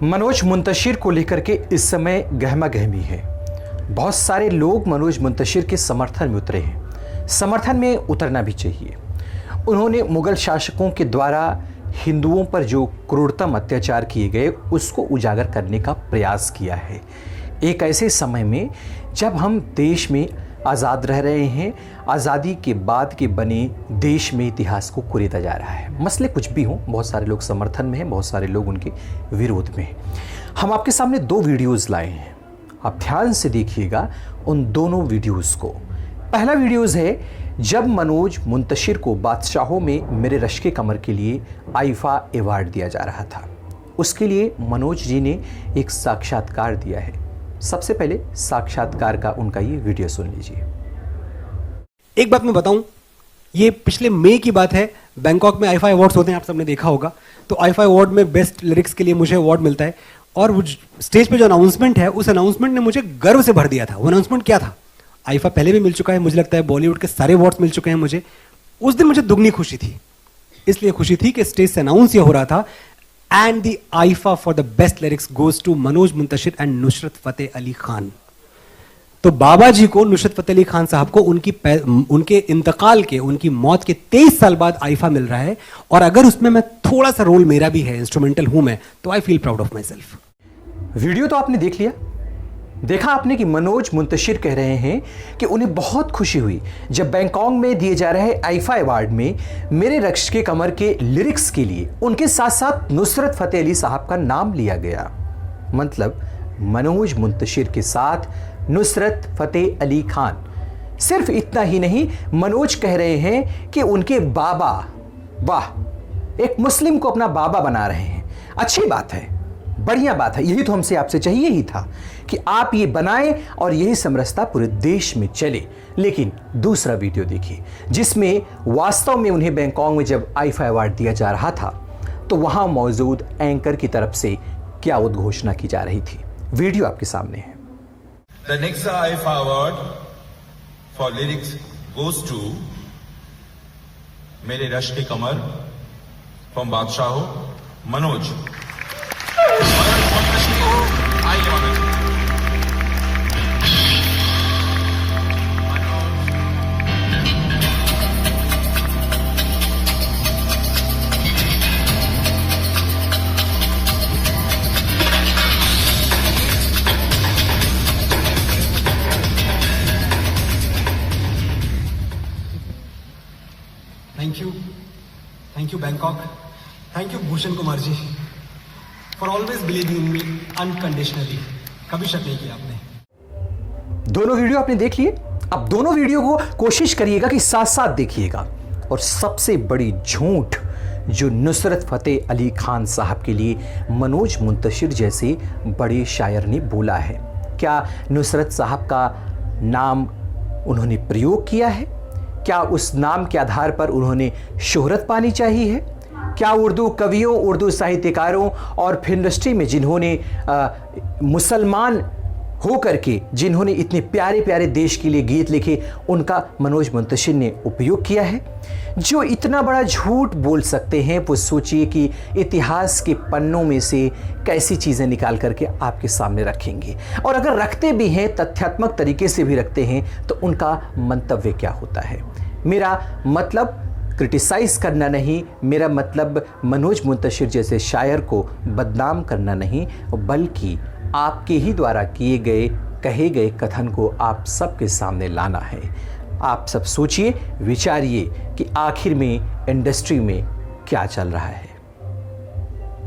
मनोज मुंतशिर को लेकर के इस समय गहमा गहमी है। बहुत सारे लोग मनोज मुंतशिर के समर्थन में उतरे हैं, समर्थन में उतरना भी चाहिए। उन्होंने मुगल शासकों के द्वारा हिंदुओं पर जो क्रूरतम अत्याचार किए गए उसको उजागर करने का प्रयास किया है। एक ऐसे समय में जब हम देश में आज़ाद रह रहे हैं, आज़ादी के बाद के बने देश में इतिहास को कुरेदा जा रहा है। मसले कुछ भी हों, बहुत सारे लोग समर्थन में हैं, बहुत सारे लोग उनके विरोध में हैं। हम आपके सामने दो वीडियोस लाए हैं, आप ध्यान से देखिएगा उन दोनों वीडियोस को। पहला वीडियोस है जब मनोज मुंतशिर को बादशाहों में मेरे रश्के कमर के लिए आईफा अवार्ड दिया जा रहा था। उसके लिए मनोज जी ने एक साक्षात्कार दिया है। सबसे पहले साक्षात्कार का उनका ये वीडियो सुन लीजिए। एक बात मैं बताऊं, ये पिछले मई की बात है। बैंकॉक में आईफा अवार्ड्स होते हैं, आप सबने देखा होगा। तो आईफा अवार्ड में बेस्ट लिरिक्स के लिए मुझे अवार्ड मिलता है और स्टेज पे जो अनाउंसमेंट है, उस अनाउंसमेंट ने मुझे गर्व से भर दिया था। वो अनाउंसमेंट क्या था? आईफा पहले भी मिल चुका है, मुझे लगता है बॉलीवुड के सारे अवार्ड्स मिल चुके हैं मुझे। उस दिन मुझे दुगनी खुशी थी, इसलिए खुशी थी कि स्टेज से अनाउंस ये हो रहा था, and the IFA for the best lyrics goes to Manoj Muntashir and Nusrat Fateh Ali Khan. तो बाबा जी को, नुसरत फतेह अली खान साहब को उनके इंतकाल के, उनकी मौत के 23 साल बाद आईफा मिल रहा है। और अगर उसमें मैं थोड़ा सा रोल मेरा भी है, इंस्ट्रूमेंटल हूं मैं, तो I feel proud of my self. Video तो आपने देख लिया, देखा आपने कि मनोज मुंतशिर कह रहे हैं कि उन्हें बहुत खुशी हुई जब बैंकॉक में दिए जा रहे आईफा अवार्ड में मेरे रश्के कमर के लिरिक्स के लिए उनके साथ साथ नुसरत फतेह अली साहब का नाम लिया गया। मतलब मनोज मुंतशिर के साथ नुसरत फतेह अली खान। सिर्फ इतना ही नहीं, मनोज कह रहे हैं कि उनके बाबा, वाह, एक मुस्लिम को अपना बाबा बना रहे हैं। अच्छी बात है, बढ़िया बात है, यही तो हमसे आपसे चाहिए ही था कि आप ये बनाएं और यही समरसता पूरे देश में चले। लेकिन दूसरा वीडियो देखिए जिसमें वास्तव में उन्हें बैंकॉक में जब आईफा अवार्ड दिया जा रहा था तो वहां मौजूद एंकर की तरफ से क्या उद्घोषणा की जा रही थी। वीडियो आपके सामने है। The next IFA award for lyrics goes to Mere Rashke Qamar from Baadshaho Manoj. Thank you Bangkok, thank you Bhushan Kumar ji for always believing in me unconditionally. कभी शक नहीं किया आपने। दोनों वीडियो आपने देख लिए, अब दोनों वीडियो को कोशिश करिएगा कि साथ साथ देखिएगा। और सबसे बड़ी झूठ जो नुसरत फतेह अली खान साहब के लिए मनोज मुंतशिर जैसे बड़े शायर ने बोला है। क्या नुसरत साहब का नाम उन्होंने प्रयोग किया है? क्या उस नाम के आधार पर उन्होंने शोहरत पानी चाहिए है? क्या उर्दू कवियों, उर्दू साहित्यकारों और फिल्म इंडस्ट्री में जिन्होंने मुसलमान होकर के जिन्होंने इतने प्यारे प्यारे देश के लिए गीत लिखे, उनका मनोज मुंतशिर ने उपयोग किया है? जो इतना बड़ा झूठ बोल सकते हैं, वो सोचिए कि इतिहास के पन्नों में से कैसी चीज़ें निकाल करके आपके सामने रखेंगे। और अगर रखते भी हैं, तथ्यात्मक तरीके से भी रखते हैं, तो उनका मंतव्य क्या होता है? मेरा मतलब क्रिटिसाइज करना नहीं, मेरा मतलब मनोज मुंतशिर जैसे शायर को बदनाम करना नहीं, बल्कि आपके ही द्वारा किए गए, कहे गए कथन को आप सबके सामने लाना है। आप सब सोचिए, विचारिए कि आखिर में इंडस्ट्री में क्या चल रहा है।